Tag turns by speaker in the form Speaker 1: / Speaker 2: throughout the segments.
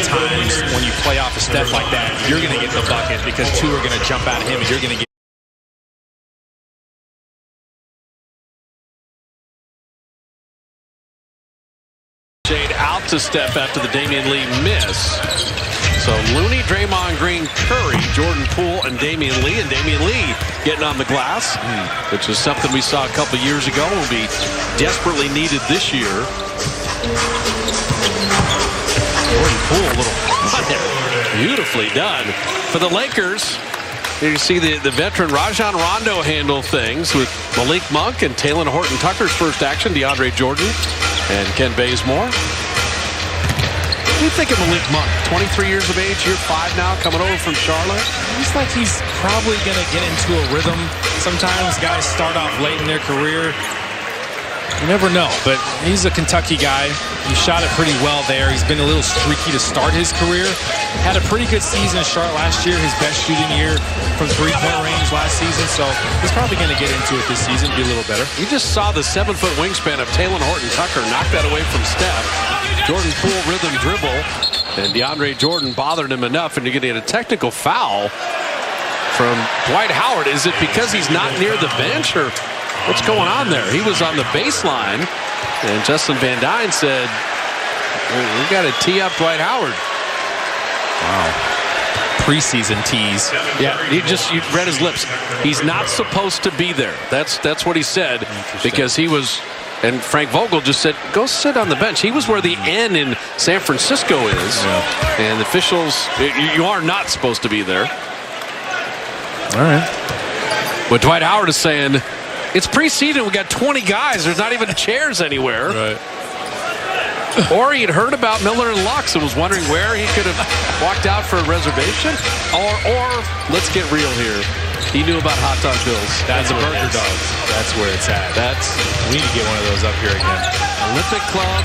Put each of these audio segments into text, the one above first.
Speaker 1: times when you play off a Steph like that, you're going to get the bucket because two are going to jump out of him and you're going to get
Speaker 2: Shade out to Steph after the Damian Lee miss. So Looney, Draymond Green, Curry, Jordan Poole, and Damian Lee. And Damian Lee getting on the glass, which is something we saw a couple years ago will be desperately needed this year. Jordan Poole, a little beautifully done. For the Lakers, here you see the veteran Rajon Rondo handle things with Malik Monk and Talen Horton-Tucker's first action, DeAndre Jordan and Ken Bazemore. What do you think of Malik Monk? 23 years of age, year 5 now, coming over from Charlotte.
Speaker 1: Looks like he's probably going to get into a rhythm. Sometimes guys start off late in their career. You never know, but he's a Kentucky guy. He shot it pretty well there. He's been a little streaky to start his career. Had a pretty good season in Charlotte last year, his best shooting year from three-point range last season, so he's probably going to get into it this season, be a little better.
Speaker 2: You just saw the 7-foot wingspan of Talen Horton-Tucker knock that away from Steph. Jordan Poole rhythm dribble, and DeAndre Jordan bothered him enough, and you're going to get a technical foul from Dwight Howard. Is it because he's not near the bench, or what's going on there? He was on the baseline, and Justin Van Dyne said, we got to tee up Dwight Howard.
Speaker 1: Wow. Preseason tease.
Speaker 2: Yeah, you read his lips. He's not supposed to be there. That's what he said, because he was, and Frank Vogel just said, go sit on the bench. He was where the N in San Francisco is, and the officials, you are not supposed to be there.
Speaker 1: All right.
Speaker 2: But Dwight Howard is saying, it's preseason. We got 20 guys. There's not even chairs anywhere.
Speaker 1: Right.
Speaker 2: Or he had heard about Miller and Lux and was wondering where he could have walked out for a reservation. Or let's get real here. He knew about Hot Dog Bills.
Speaker 1: That's a burger dog. That's where it's at. We need to get one of those up here again.
Speaker 2: Olympic Club,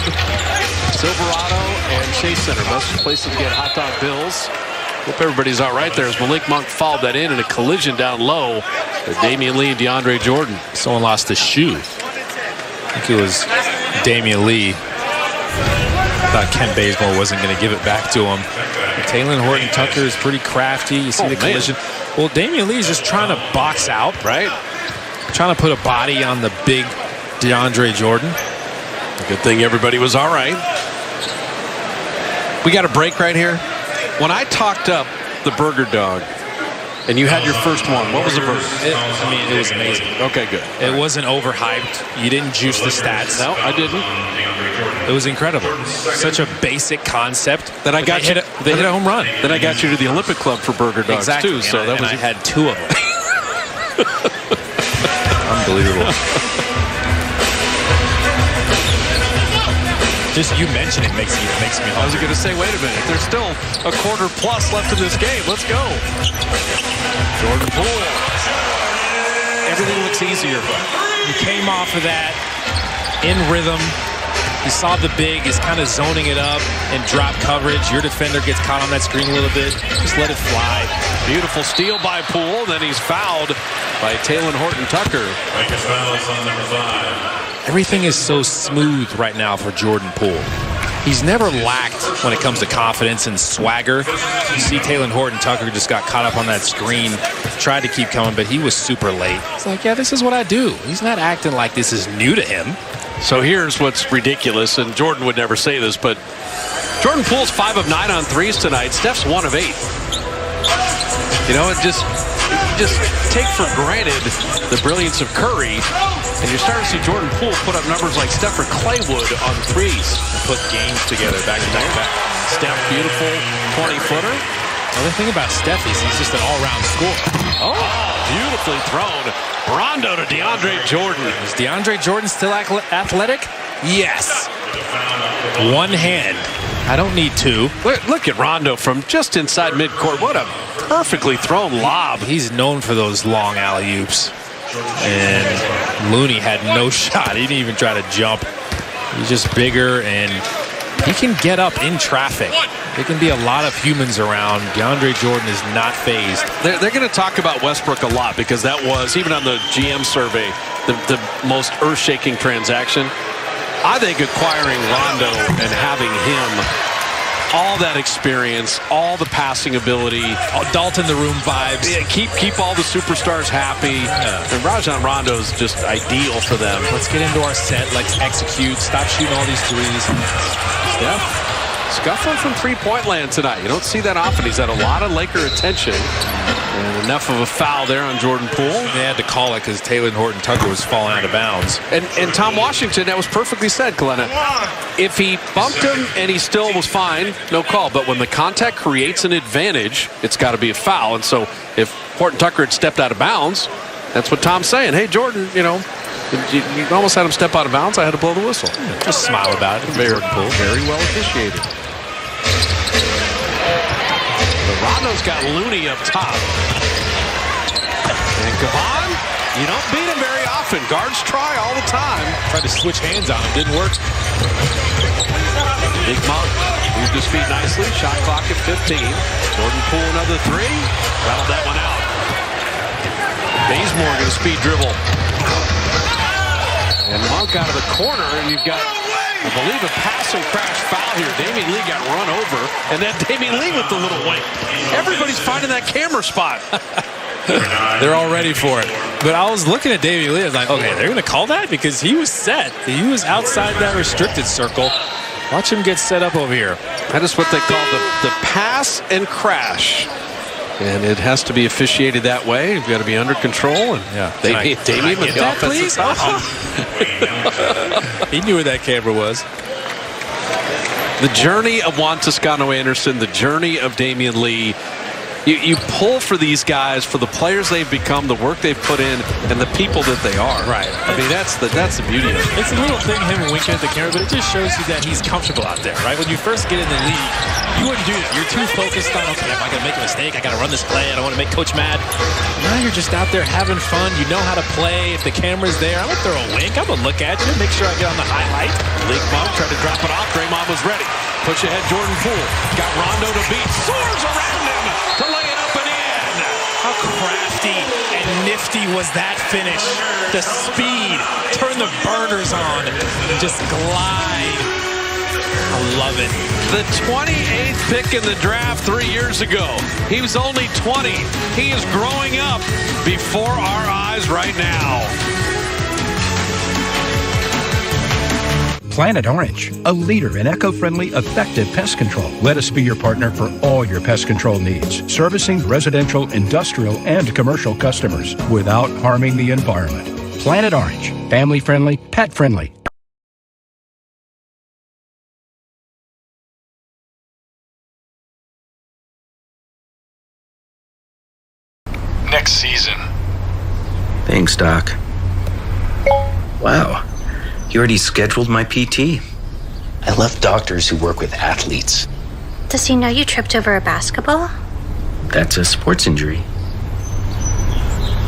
Speaker 2: Silverado, and Chase Center. Best places to get Hot Dog Bills. Hope everybody's all right there as Malik Monk fouled that in a collision down low with Damian Lee and DeAndre Jordan.
Speaker 1: Someone lost a shoe. I think it was Damian Lee. Thought Ken Bazemore wasn't going to give it back to him. Talen Horton-Tucker is pretty crafty. You see the collision. Well, Damian Lee is just trying to box out,
Speaker 2: right?
Speaker 1: Trying to put a body on the big DeAndre Jordan.
Speaker 2: Good thing everybody was all right. We got a break right here. When I talked up the burger dog, and you had your first one, what was the burger?
Speaker 1: It was amazing.
Speaker 2: Okay, good.
Speaker 1: It wasn't overhyped. You didn't juice the stats.
Speaker 2: No, I didn't.
Speaker 1: It was incredible. Such a basic concept.
Speaker 2: Then I got you.
Speaker 1: They hit a home run.
Speaker 2: Then I got you to the Olympic Club for burger dogs too. So
Speaker 1: I had 2 of them. Unbelievable. Just you mentioning makes me hungry.
Speaker 2: I was going to say, wait a minute. There's still a quarter plus left in this game. Let's go. Jordan Poole. Everything looks easier.
Speaker 1: He came off of that in rhythm. He saw the big, is kind of zoning it up and drop coverage. Your defender gets caught on that screen a little bit. Just let it fly.
Speaker 2: Beautiful steal by Poole. Then he's fouled by Talen Horton-Tucker.
Speaker 1: Everything is so smooth right now for Jordan Poole. He's never lacked when it comes to confidence and swagger. You see Talen Horton-Tucker just got caught up on that screen, tried to keep coming, but he was super late. It's like, yeah, this is what I do. He's not acting like this is new to him.
Speaker 2: So here's what's ridiculous, and Jordan would never say this, but Jordan Poole's 5 of 9 on threes tonight. Steph's 1 of 8. You know, it just take for granted the brilliance of Curry, and you're starting to see Jordan Poole put up numbers like Steph or Clay would on threes.
Speaker 1: Put games together back to back.
Speaker 2: Steph, beautiful 20-footer.
Speaker 1: Another thing about Steph is he's just an all-round scorer.
Speaker 2: Oh, beautifully thrown. Rondo to DeAndre Jordan.
Speaker 1: Is DeAndre Jordan still athletic? Yes. One hand. I don't need 2.
Speaker 2: Look at Rondo from just inside midcourt. What a perfectly thrown lob.
Speaker 1: He's known for those long alley-oops. And Looney had no shot. He didn't even try to jump. He's just bigger, and he can get up in traffic. There can be a lot of humans around. DeAndre Jordan is not fazed.
Speaker 2: They're going to talk about Westbrook a lot because that was, even on the GM survey, the most earth-shaking transaction. I think acquiring Rondo and having him all that experience, all the passing ability.
Speaker 1: Dalton the room vibes.
Speaker 2: Yeah, keep all the superstars happy. Yeah. And Rajon Rondo is just ideal for them.
Speaker 1: Let's get into our set. Let's execute. Stop shooting all these threes.
Speaker 2: Steph scuffling from three-point land tonight. You don't see that often. He's had a lot of Laker attention. And enough of a foul there on Jordan Poole.
Speaker 1: They had to call it because Talen Horton-Tucker was falling out of bounds.
Speaker 2: And Tom Washington, that was perfectly said, Kalena. If he bumped him and he still was fine, no call. But when the contact creates an advantage, it's got to be a foul. And so if Horton-Tucker had stepped out of bounds, that's what Tom's saying. Hey, Jordan, you almost had him step out of bounds. I had to blow the whistle.
Speaker 1: Just smile about it.
Speaker 2: Jordan Poole, very well officiated. Rondo's got Looney up top. And Gavon, you don't beat him very often. Guards try all the time.
Speaker 1: Tried to switch hands on him. Didn't work.
Speaker 2: Big Monk moved his feet nicely. Shot clock at 15. Jordan Poole another three. Rattled that one out. Bazemore going to speed dribble. And Monk out of the corner. And you've got, I believe, a pass and crash foul here. Damian Lee got run over. And then Damian Lee with the little wink. Everybody's finding that camera spot.
Speaker 1: They're all ready for it. But I was looking at Damian Lee. I was like, okay, they're going to call that? Because he was set. He was outside that restricted circle. Watch him get set up over here.
Speaker 2: That is what they call the pass and crash. And it has to be officiated that way. You've got to be under control. And Damian with the offensive foul.
Speaker 1: He knew where that camera was.
Speaker 2: The journey of Juan Toscano Anderson, the journey of Damian Lee. You pull for these guys, for the players they've become, the work they've put in, and the people that they are.
Speaker 1: Right.
Speaker 2: I mean, that's the beauty of it.
Speaker 1: It's a little thing, him winking at the camera, but it just shows you that he's comfortable out there, right? When you first get in the league, you wouldn't do that. You're too focused on, okay, am I going to make a mistake? I got to run this play. I don't want to make Coach mad. Now you're just out there having fun. You know how to play. If the camera's there, I'm going to throw a wink. I'm going to look at you, make sure I get on the highlight.
Speaker 2: League Monk tried to drop it off. Draymond was ready. Push ahead, Jordan Poole. Got Rondo to beat. Soars around him to lay it up and in.
Speaker 1: How crafty and nifty was that finish? The speed, turn the burners on, and just glide. I love it.
Speaker 2: The 28th pick in the draft 3 years ago. He was only 20. He is growing up before our eyes right now.
Speaker 3: Planet Orange, a leader in eco-friendly, effective pest control. Let us be your partner for all your pest control needs, servicing residential, industrial, and commercial customers without harming the environment. Planet Orange, family-friendly, pet-friendly.
Speaker 4: Next season.
Speaker 5: Thanks, Doc. Wow. You already scheduled my PT. I love doctors who work with athletes.
Speaker 6: Does he know you tripped over a basketball?
Speaker 5: That's a sports injury.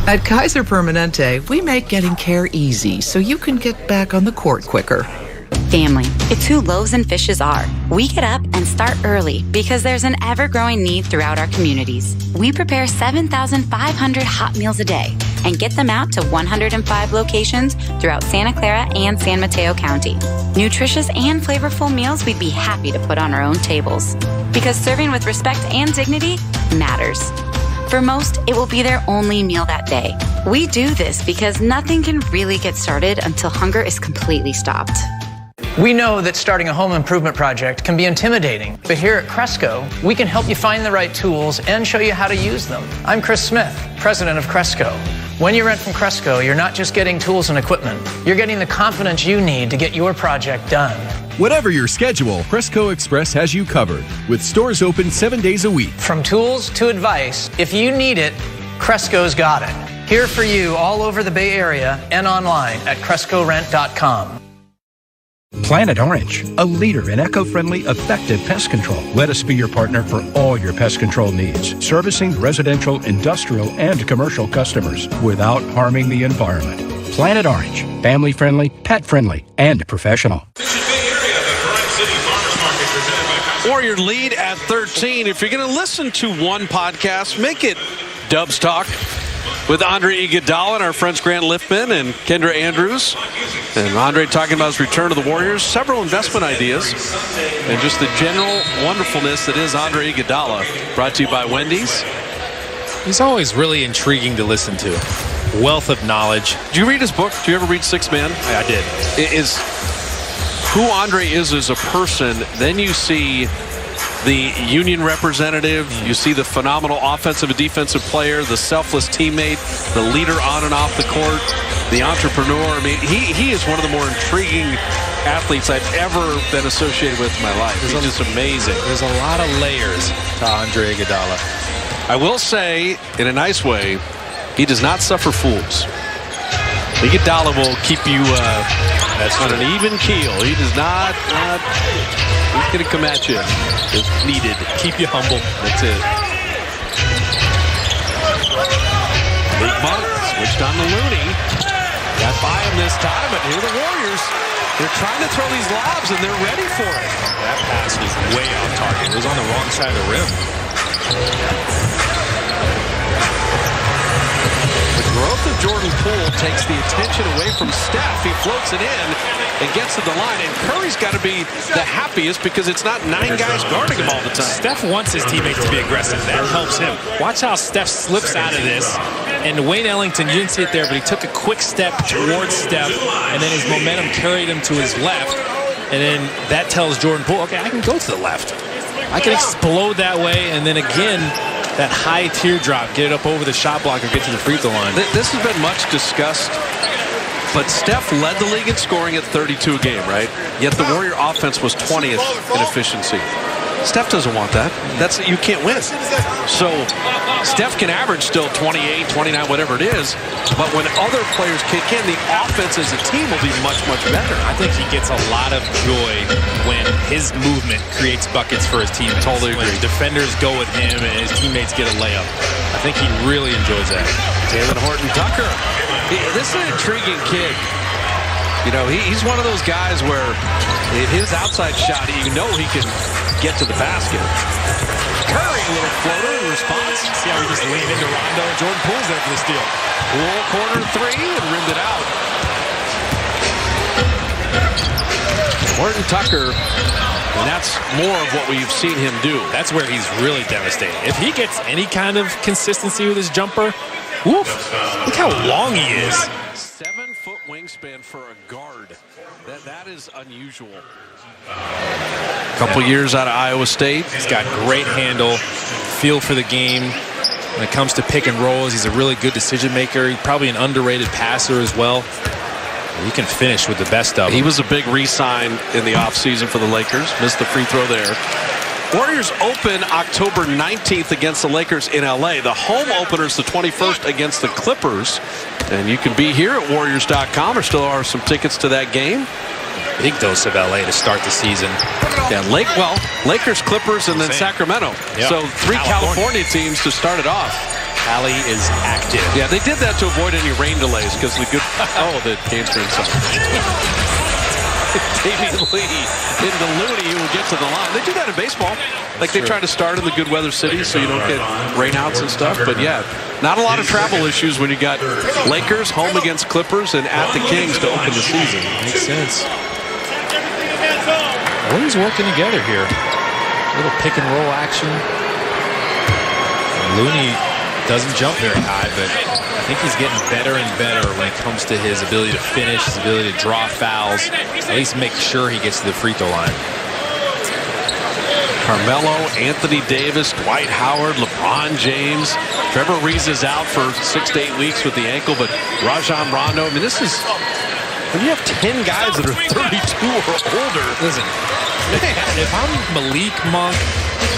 Speaker 7: At Kaiser Permanente, we make getting care easy so you can get back on the court quicker.
Speaker 8: Family. It's who Loaves and Fishes are. We get up and start early because there's an ever-growing need throughout our communities. We prepare 7,500 hot meals a day and get them out to 105 locations throughout Santa Clara and San Mateo County. Nutritious and flavorful meals we'd be happy to put on our own tables. Because serving with respect and dignity matters. For most, it will be their only meal that day. We do this because nothing can really get started until hunger is completely stopped.
Speaker 9: We know that starting a home improvement project can be intimidating, but here at Cresco, we can help you find the right tools and show you how to use them. I'm Chris Smith, president of Cresco. When you rent from Cresco, you're not just getting tools and equipment, you're getting the confidence you need to get your project done.
Speaker 10: Whatever your schedule, Cresco Express has you covered, with stores open 7 days a week.
Speaker 9: From tools to advice, if you need it, Cresco's got it. Here for you all over the Bay Area and online at CrescoRent.com.
Speaker 3: Planet Orange, a leader in eco-friendly, effective pest control. Let us be your partner for all your pest control needs, servicing residential, industrial, and commercial customers without harming the environment. Planet Orange, family-friendly, pet-friendly, and professional.
Speaker 2: Warrior lead at 13. If you're going to listen to one podcast, make it Dubs Talk. with Andre Iguodala and our friends Grant Liftman and Kendra Andrews. And Andre talking about his return to the Warriors, several investment ideas, and just the general wonderfulness that is Andre Iguodala. Brought to you by Wendy's.
Speaker 1: He's always really intriguing to listen to. Wealth of knowledge.
Speaker 2: Did you read his book? Did you ever read Six Man?
Speaker 1: I did.
Speaker 2: It is who Andre is as a person. Then you see the union representative. You see the phenomenal offensive and defensive player, the selfless teammate, the leader on and off the court, the entrepreneur. I mean, he is one of the more intriguing athletes I've ever been associated with in my life. He's just amazing.
Speaker 1: There's a lot of layers to Andre Iguodala.
Speaker 2: I will say, in a nice way, he does not suffer fools. Iguodala will keep you on an even keel. He does not. He's going to come at you if needed.
Speaker 1: Keep you humble.
Speaker 2: That's it. Big Monk switched on to Looney. Got by him this time, but here the Warriors. They're trying to throw these lobs, and they're ready for it.
Speaker 1: That pass was way off target. It was on the wrong side of the rim.
Speaker 2: The growth of Jordan Poole takes the attention away from Steph. He floats it in and gets to the line. And Curry's got to be the happiest because it's not 9 guys guarding him all the time.
Speaker 1: Steph wants his teammates to be aggressive. That helps him. Watch how Steph slips out of this. And Wayne Ellington, you didn't see it there, but he took a quick step towards Steph, and then his momentum carried him to his left. And then that tells Jordan Poole, okay, I can go to the left. I can explode that way, and then again, that high teardrop, get it up over the shot block or get to the free throw line.
Speaker 2: This has been much discussed, but Steph led the league in scoring at 32 a game, right? Yet the Warrior offense was 20th in efficiency. Steph doesn't want that. You can't win. So Steph can average still 28, 29, whatever it is, but when other players kick in, the offense as a team will be much, much better.
Speaker 1: I think he gets a lot of joy when his movement creates buckets for his teammates.
Speaker 2: Totally agree.
Speaker 1: When defenders go with him and his teammates get a layup. I think he really enjoys that.
Speaker 2: Talen Horton-Tucker. This is an intriguing kid. You know, he's one of those guys where his outside shot, you know he can get to the basket. Curry, a little floater in response.
Speaker 1: See how he just leaned into Rondo. Jordan Poole's there for the steal.
Speaker 2: Poole corner 3 and rimmed it out. Horton-Tucker, and that's more of what we've seen him do.
Speaker 1: That's where he's really devastating. If he gets any kind of consistency with his jumper, woof, look how long he is.
Speaker 2: 7-foot wingspan for a guard. That is unusual. A couple years out of Iowa State.
Speaker 1: He's got great handle, feel for the game. When it comes to pick and rolls, he's a really good decision maker. He's probably an underrated passer as well. He can finish with the best of them.
Speaker 2: He was a big re-sign in the offseason for the Lakers. Missed the free throw there. Warriors open October 19th against the Lakers in LA. The home opener is the 21st against the Clippers. And you can be here at Warriors.com. There still are some tickets to that game.
Speaker 1: Big dose of LA to start the season.
Speaker 2: Yeah, Lakers, Clippers, and then Sacramento.
Speaker 1: Yep.
Speaker 2: So 3 California teams to start it off.
Speaker 1: Cali is active.
Speaker 2: Yeah, they did that to avoid any rain delays because the games are inside. Damian Lee into Looney, who will get to the line. They do that in baseball. Like they try to start in the good weather cities so you don't get rainouts and stuff. But yeah, not a lot of travel issues when you got Lakers home against Clippers and at the Kings to open the season.
Speaker 1: Makes sense. Warriors working together here. A little pick and roll action. Looney doesn't jump very high, but I think he's getting better and better when it comes to his ability to finish, his ability to draw fouls, at least make sure he gets to the free throw line.
Speaker 2: Carmelo, Anthony Davis, Dwight Howard, LeBron James. Trevor Ariza is out for 6 to 8 weeks with the ankle, but Rajon Rondo. I mean, this is when you have 10 guys that are 32 or older.
Speaker 1: Listen, if I'm Malik Monk,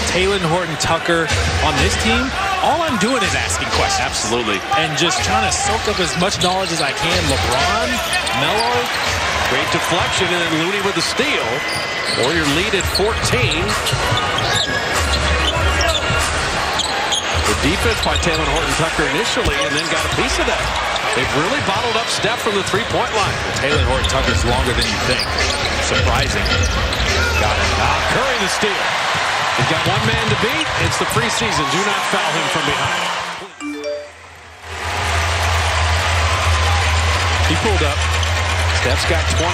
Speaker 1: Talen Horton-Tucker on this team, all I'm doing is asking questions.
Speaker 2: Absolutely.
Speaker 1: And just trying to soak up as much knowledge as I can. LeBron, Melo.
Speaker 2: Great deflection, and then Looney with the steal. Warrior lead at 14. The defense by Talen Horton-Tucker initially, and then got a piece of that. They've really bottled up Steph from the three-point line.
Speaker 1: Talen Horton-Tucker's longer than you think. Surprising. Got it.
Speaker 2: Curry the steal. He's got one man to beat. It's the preseason. Do not foul him from behind. He pulled up. Steph's got 24.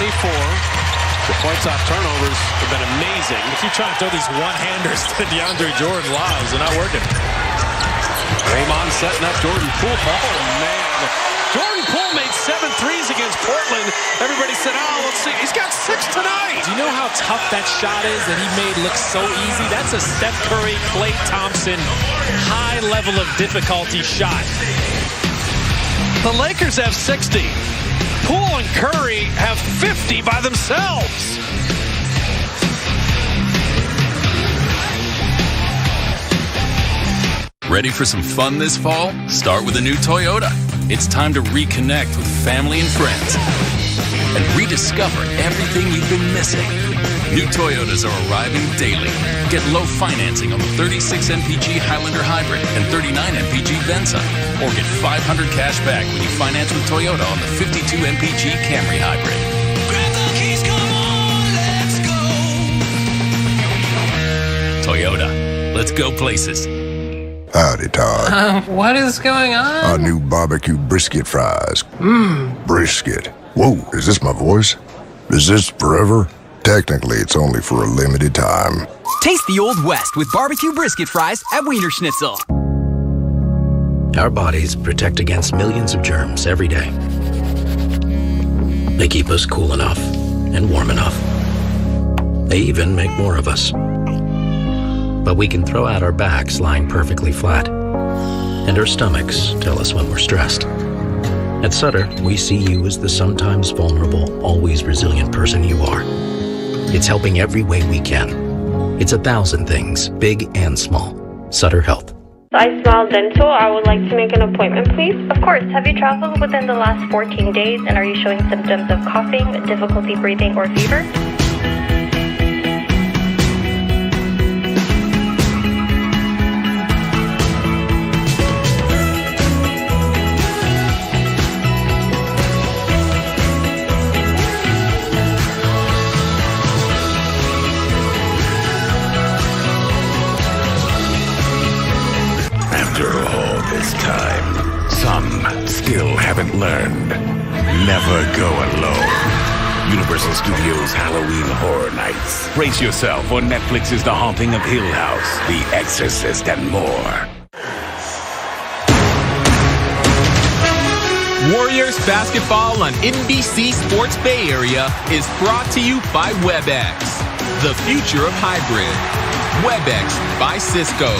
Speaker 2: The points off turnovers have been amazing.
Speaker 1: If you try to throw these one-handers to DeAndre Jordan lobs, they're not working.
Speaker 2: Draymond setting up Jordan Poole. Oh, man. Jordan Poole made 7 threes against Portland. Everybody said, oh, let's see. He's got 6 tonight.
Speaker 1: Do you know how tough that shot is that he made look so easy? That's a Steph Curry, Klay Thompson, high level of difficulty shot.
Speaker 2: The Lakers have 60. Poole and Curry have 50 by themselves.
Speaker 11: Ready for some fun this fall? Start with a new Toyota. It's time to reconnect with family and friends and rediscover everything you've been missing. New Toyotas are arriving daily. Get low financing on the 36 MPG Highlander Hybrid and 39 MPG Venza. Or get $500 cash back when you finance with Toyota on the 52 MPG Camry Hybrid. Grab the keys, come on, let's go. Toyota, let's go places.
Speaker 12: Howdy, Todd.
Speaker 13: What is going on?
Speaker 12: Our new barbecue brisket fries. Brisket. Whoa, is this my voice? Is this forever? Technically, it's only for a limited time.
Speaker 14: Taste the Old West with barbecue brisket fries at Wiener Schnitzel.
Speaker 5: Our bodies protect against millions of germs every day. They keep us cool enough and warm enough. They even make more of us. But we can throw out our backs lying perfectly flat. And our stomachs tell us when we're stressed. At Sutter, we see you as the sometimes vulnerable, always resilient person you are. It's helping every way we can. It's 1,000 things, big and small. Sutter Health.
Speaker 15: I Smile Dental. I would like to make an appointment, please. Of course. Have you traveled within the last 14 days and are you showing symptoms of coughing, difficulty breathing, or fever?
Speaker 16: After all this time, some still haven't learned. Never go alone. Universal Studios Halloween Horror Nights. Brace yourself for Netflix's The Haunting of Hill House, The Exorcist, and more.
Speaker 17: Warriors basketball on NBC Sports Bay Area is brought to you by WebEx, the future of hybrid. WebEx by Cisco.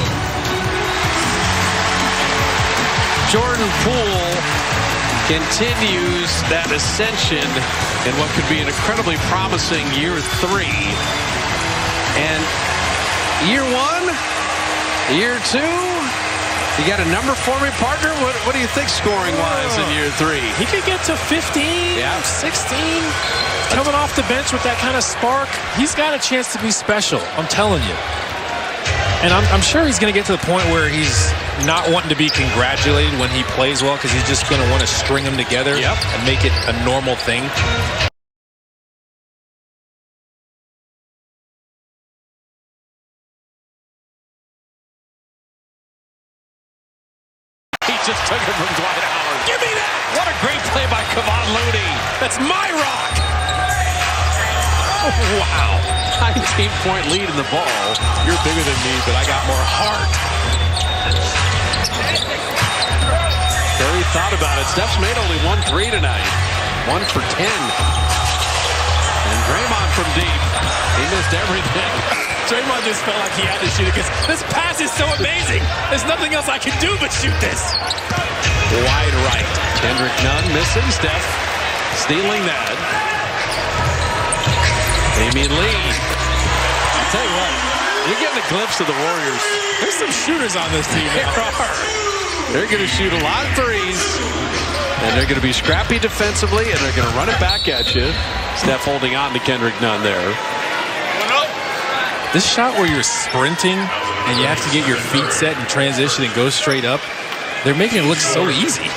Speaker 2: Jordan Poole continues that ascension in what could be an incredibly promising year 3. And year 1, year 2, you got a number for me, partner? What do you think scoring-wise in year 3?
Speaker 1: He could get to 15, 16. Coming off the bench with that kind of spark, he's got a chance to be special, I'm telling you. And I'm sure he's going to get to the point where he's not wanting to be congratulated when he plays well because he's just going to want to string them together and make it a normal thing.
Speaker 2: He just took it from Dwight Howard. Give me that! What a great play by Kevon Looney. That's my rock. Wow. 19-point lead in the ball. You're bigger than me, but I got more heart. Curry thought about it. Steph's made only 1 3 tonight. 1 for 10. And Draymond from deep. He missed everything.
Speaker 1: Draymond just felt like he had to shoot it because this pass is so amazing. There's nothing else I can do but shoot this.
Speaker 2: Wide right. Kendrick Nunn missing. Steph stealing that. Damian Lee.
Speaker 1: I'll tell you what.
Speaker 2: You're getting a glimpse of the Warriors.
Speaker 1: There's some shooters on this team now.
Speaker 2: They're going to shoot a lot of threes. And they're going to be scrappy defensively. And they're going to run it back at you. Steph holding on to Kendrick Nunn there.
Speaker 1: This shot where you're sprinting and you have to get your feet set and transition and go straight up, they're making it look so easy.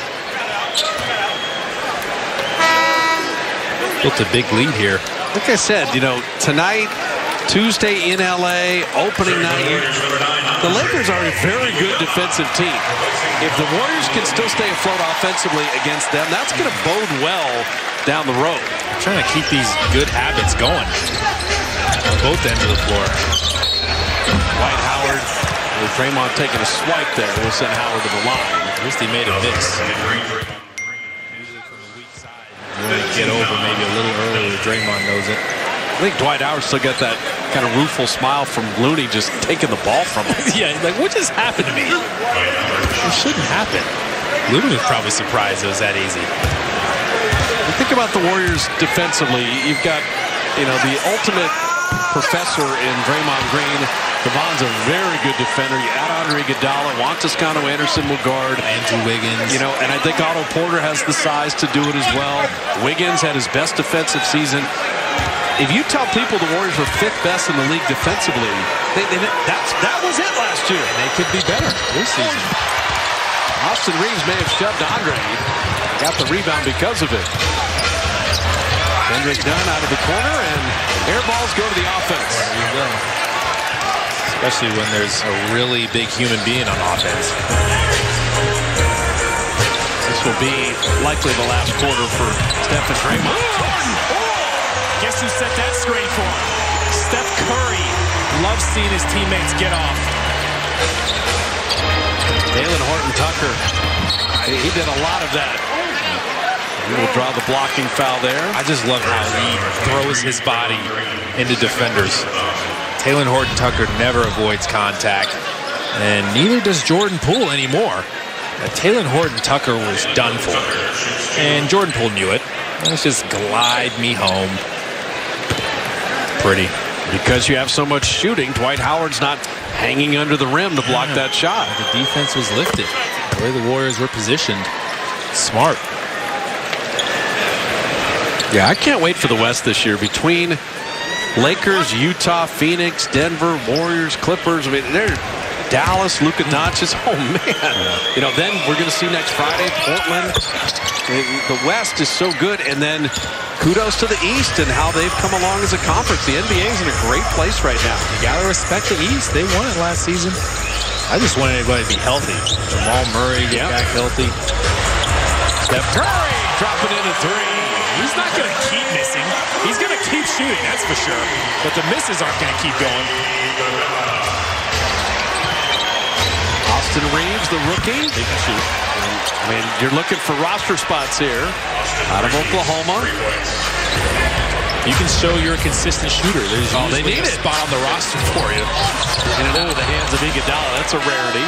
Speaker 1: Built a big lead here.
Speaker 2: Like I said, tonight, Tuesday in LA, opening night. The Lakers are a very good defensive team. If the Warriors can still stay afloat offensively against them, that's going to bode well down the road.
Speaker 1: I'm trying to keep these good habits going on both ends of the floor.
Speaker 2: Dwight Howard with Draymond taking a swipe there will send Howard to the line.
Speaker 1: At least he made a miss. Usually from the weak side, you want to get over maybe a little earlier. Draymond knows it.
Speaker 2: I think Dwight Howard still got that kind of rueful smile from Looney just taking the ball from him.
Speaker 1: Yeah, like, what just happened to me? It shouldn't happen. Looney was probably surprised it was that easy.
Speaker 2: Think about the Warriors defensively. You've got, the ultimate professor in Draymond Green. Devon's a very good defender. You add Andre Iguodala, Juan Toscano-Anderson will guard.
Speaker 1: Andrew Wiggins.
Speaker 2: And I think Otto Porter has the size to do it as well. Wiggins had his best defensive season. If you tell people the Warriors were 5th best in the league defensively, that was it last year.
Speaker 1: And they could be better this season.
Speaker 2: Austin Reeves may have shoved Andre. Got the rebound because of it. Kendrick Nunn out of the corner, and air balls go to the offense.
Speaker 1: There you go. Especially when there's a really big human being on offense.
Speaker 2: This will be likely the last quarter for Steph and Draymond.
Speaker 1: Guess who set that screen for him? Steph Curry loves seeing his teammates get off.
Speaker 2: Talen Horton-Tucker, he did a lot of that. He will draw the blocking foul there.
Speaker 1: I just love how he throws his body into defenders. Talen Horton-Tucker never avoids contact, and neither does Jordan Poole anymore. Talen Horton-Tucker was done for, and Jordan Poole knew it. Let's just glide me home. Pretty.
Speaker 2: Because you have so much shooting, Dwight Howard's not hanging under the rim to block that shot.
Speaker 1: The defense was lifted. The way the Warriors were positioned. Smart.
Speaker 2: Yeah, I can't wait for the West this year. Between Lakers, Utah, Phoenix, Denver, Warriors, Clippers. I mean, they're Dallas, Luka Doncic. Oh, man. Then we're going to see next Friday, Portland. The West is so good. And then kudos to the East and how they've come along as a conference. The NBA is in a great place right now.
Speaker 1: You got to respect the East. They won it last season. I just want everybody to be healthy. Jamal Murray get back healthy.
Speaker 2: Steph Curry dropping in a 3.
Speaker 1: He's not going to keep missing. He's going to keep shooting, that's for sure. But the misses aren't going to keep going.
Speaker 2: Austin Reeves, the rookie.
Speaker 1: He can shoot.
Speaker 2: I mean, you're looking for roster spots here out of Oklahoma.
Speaker 1: You can show you're a consistent shooter. There's
Speaker 2: they need
Speaker 1: a spot on the roster for you.
Speaker 2: And into the hands of Iguodala. That's a rarity.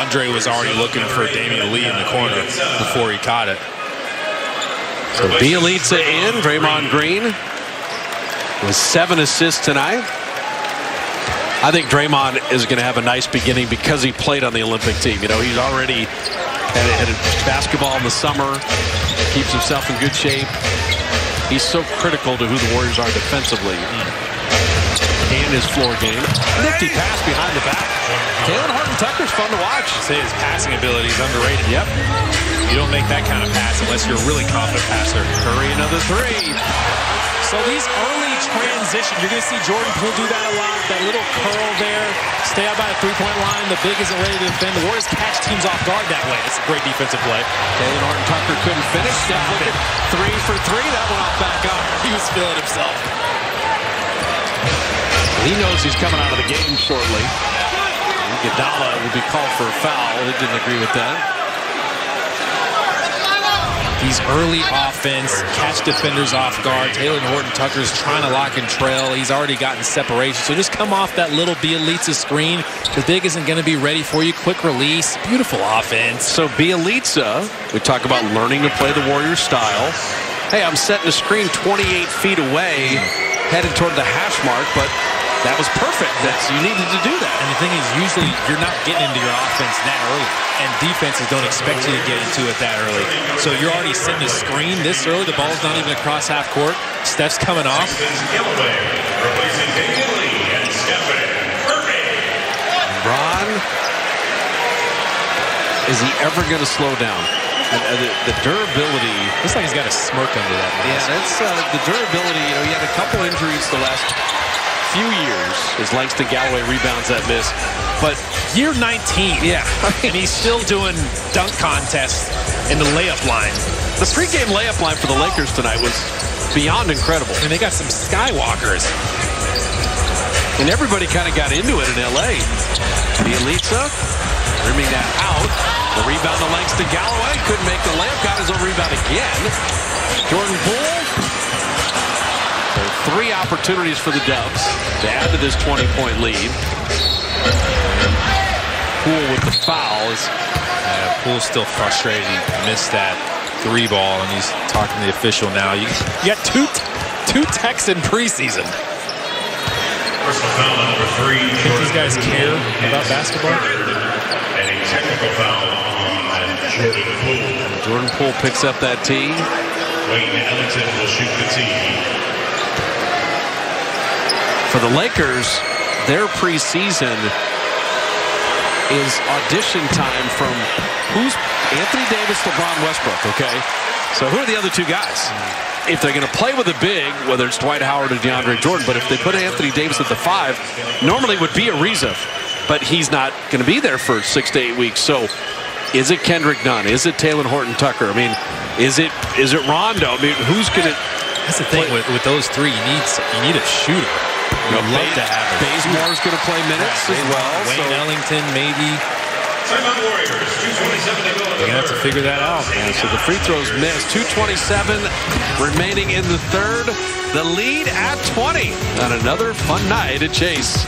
Speaker 1: Andre was already looking for Damian Lee in the corner before he caught it.
Speaker 2: So Bjelica in. Draymond Green with 7 assists tonight. I think Draymond is going to have a nice beginning because he played on the Olympic team. He's already had basketball in the summer. Keeps himself in good shape. He's so critical to who the Warriors are defensively. And his floor game. Nifty pass behind the back. Talen Horton-Tucker's fun to watch.
Speaker 1: I'd say his passing ability is underrated.
Speaker 2: Yep.
Speaker 1: You don't make that kind of pass unless you're a really confident passer.
Speaker 2: Curry another 3.
Speaker 1: So these early transitions, you're going to see Jordan Poole do that a lot. That little curl there. Stay out by the three-point line. The big isn't ready to defend. The Warriors catch teams off guard that way. It's a great defensive play.
Speaker 2: Talen Horton-Tucker couldn't finish. Steph with it. 3 for 3. That went off back up.
Speaker 1: He was feeling himself.
Speaker 2: He knows he's coming out of the game shortly. Iguodala will be called for a foul. They didn't agree with that.
Speaker 1: These early offense, catch defenders off guard. Talen Horton-Tucker's trying to lock and trail. He's already gotten separation. So just come off that little Bjelica screen. The big isn't going to be ready for you. Quick release. Beautiful offense.
Speaker 2: So Bjelica, we talk about learning to play the Warriors style. Hey, I'm setting a screen 28 feet away, headed toward the hash mark, but that was perfect. You needed to do that.
Speaker 1: And the thing is, usually you're not getting into your offense that early. And defenses don't expect you to get into it that early. So you're already setting a screen this early. The ball's not even across half court. Steph's coming off.
Speaker 2: Bron, is he ever going to slow down? The durability.
Speaker 1: Looks like he's got a smirk under that mask.
Speaker 2: Yeah, that's the durability. He had a couple injuries the last few years as Langston Galloway rebounds that miss. But
Speaker 1: year 19.
Speaker 2: Yeah.
Speaker 1: And he's still doing dunk contests in the layup line.
Speaker 2: The pregame layup line for the Lakers tonight was beyond incredible.
Speaker 1: And they got some skywalkers.
Speaker 2: And everybody kind of got into it in L.A. Bjelica rimming that out. The rebound to Langston Galloway. Couldn't make the layup. Got his own rebound again. Jordan Poole. So 3 opportunities for the Dubs to add to this 20-point lead. Poole with the fouls.
Speaker 1: Poole's still frustrated. He missed that 3 ball, and he's talking to the official now. You got two techs in preseason.
Speaker 4: Personal foul number 3.
Speaker 1: Think these guys care about basketball?
Speaker 4: And a technical foul on Jordan Poole.
Speaker 2: Jordan Poole picks up that tee.
Speaker 4: Wayne Ellington will shoot the tee.
Speaker 2: For the Lakers, their preseason is audition time from who's Anthony Davis, LeBron Westbrook, okay? So who are the other 2 guys? If they're going to play with a big, whether it's Dwight Howard or DeAndre Jordan, but if they put Anthony Davis at the 5, normally would be Ariza, but he's not going to be there for 6 to 8 weeks. So is it Kendrick Nunn? Is it Taylor Horton Tucker? I mean, is it Rondo? I mean, who's going to?
Speaker 1: That's the thing with those 3. You need a shooter. You'd love to have it.
Speaker 2: Bazemore's going to play minutes as well.
Speaker 1: Wayne Ellington, maybe.
Speaker 4: Timeout Warriors, 2:27 to go.
Speaker 1: They're going to have to figure that out.
Speaker 2: Yeah, so the free throws missed. 2:27 remaining in the third. The lead at 20. On another fun night at Chase.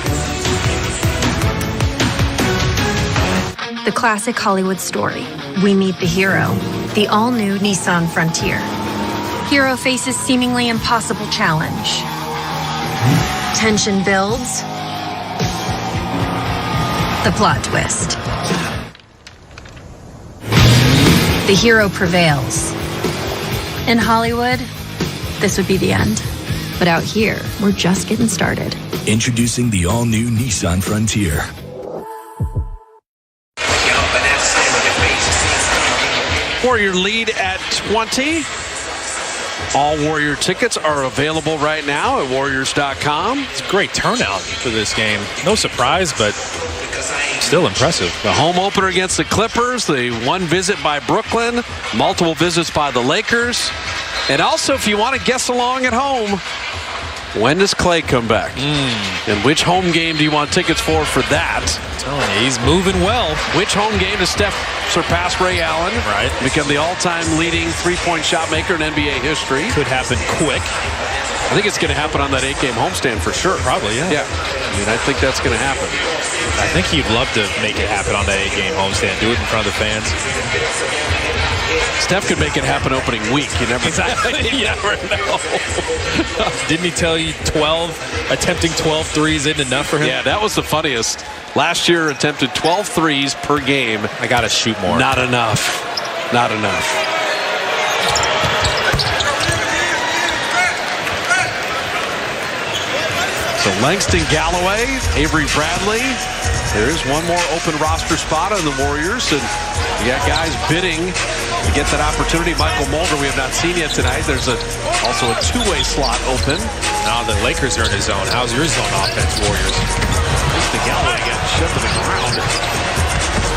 Speaker 13: The classic Hollywood story. We meet the hero, the all-new Nissan Frontier. Hero faces seemingly impossible challenge. Tension builds. The plot twist. The hero prevails. In Hollywood, this would be the end. But out here, we're just getting started.
Speaker 18: Introducing the all-new Nissan Frontier.
Speaker 2: Warrior lead at 20. All Warrior tickets are available right now at Warriors.com.
Speaker 1: It's a great turnout for this game. No surprise, but still impressive.
Speaker 2: The home opener against the Clippers, the 1 visit by Brooklyn, multiple visits by the Lakers. And also, if you want to guess along at home, when does Clay come back? And which home game do you want tickets for that?
Speaker 1: I'm telling you, he's moving well.
Speaker 2: Which home game does Steph surpass Ray Allen?
Speaker 1: Right.
Speaker 2: Become the all-time leading three-point shot maker in NBA history.
Speaker 1: Could happen quick.
Speaker 2: I think it's going to happen on that 8-game homestand for sure.
Speaker 1: Probably, yeah.
Speaker 2: Yeah. I mean, I think that's going to happen.
Speaker 1: I think he'd love to make it happen on that 8-game homestand. Do it in front of the fans.
Speaker 2: Steph could make it happen opening week. You never
Speaker 1: You never know. Didn't he tell you attempting 12 threes isn't enough for him?
Speaker 2: Yeah, that was the funniest. Last year, attempted 12 threes per game.
Speaker 1: I got to shoot more.
Speaker 2: Not enough. Not enough. So Langston Galloway, Avery Bradley. There is one more open roster spot on the Warriors, and you got guys bidding to get that opportunity. Michael Mulder, we have not seen yet tonight. There's also a 2-way slot open.
Speaker 1: Now the Lakers are in his zone. How's your zone offense, Warriors?
Speaker 2: Langston Galloway got shoved to the ground.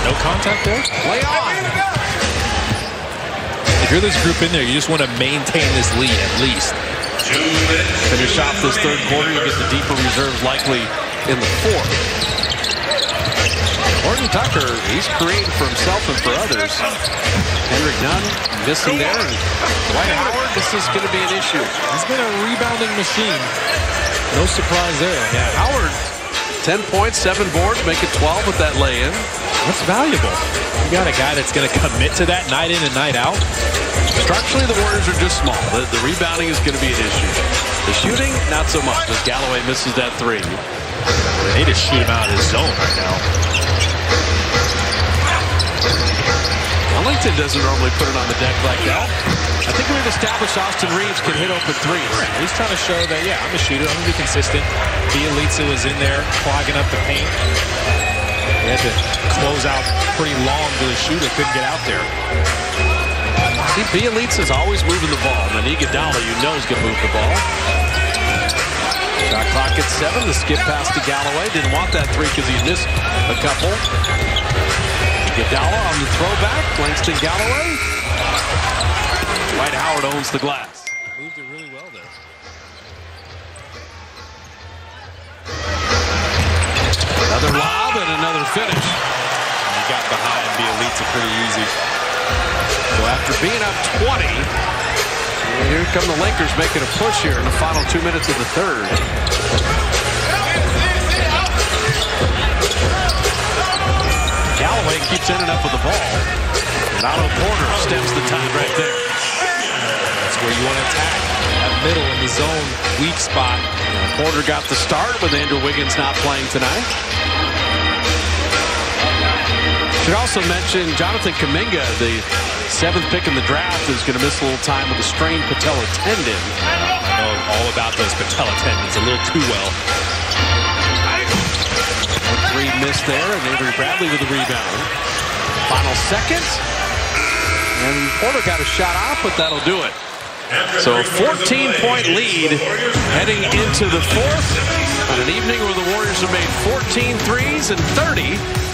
Speaker 1: No contact there?
Speaker 2: Play on.
Speaker 1: If you're this group in there, you just want to maintain this lead at least.
Speaker 2: Finish off this third quarter. You get the deeper reserves likely in the fourth. Horton Tucker, he's creating for himself and for others. Kendrick Nunn missing there. And Dwight Howard, this is going to be an issue.
Speaker 1: He's been a rebounding machine. No surprise there.
Speaker 2: Yeah, Howard, 10 points, 7 boards, make it 12 with that lay-in.
Speaker 1: That's valuable. You got a guy that's going to commit to that night in and night out.
Speaker 2: Structurally, the Warriors are just small. The rebounding is going to be an issue. The shooting, not so much, as Galloway misses that 3.
Speaker 1: They need to shoot him out of his zone right now.
Speaker 2: Ellington doesn't normally put it on the deck like that. I think we've established Austin Reeves can hit open threes.
Speaker 1: He's trying to show that, yeah, I'm a shooter. I'm going to be consistent. Bjelica was in there clogging up the paint. He had to close out pretty long to the shooter. Couldn't get out there.
Speaker 2: See, Bjelica is always moving the ball. And then Iguodala, you know, is going to move the ball. Shot clock at 7. The skip pass to Galloway. Didn't want that three because he missed a couple. Iguodala on the throwback. Langston Galloway. Dwight Howard owns the glass.
Speaker 1: Moved it really well there.
Speaker 2: Another lob and another finish.
Speaker 1: He got behind Bjelica pretty easy.
Speaker 2: So after being up 20, here come the Lakers making a push here in the final 2 minutes of the third. Galloway keeps ending up with the ball. And Otto Porter stems the tide right there.
Speaker 1: That's where you want to attack. That middle in the zone, weak spot.
Speaker 2: Porter got the start with Andrew Wiggins not playing tonight. Should also mention Jonathan Kuminga, the 7th pick in the draft, is going to miss a little time with a strained patella tendon.
Speaker 1: I know all about those patella tendons a little too well.
Speaker 2: Three missed there, and Avery Bradley with the rebound. Final second. And Porter got a shot off, but that'll do it. So a 14-point lead heading into the fourth on an evening where the Warriors have made 14 threes and 30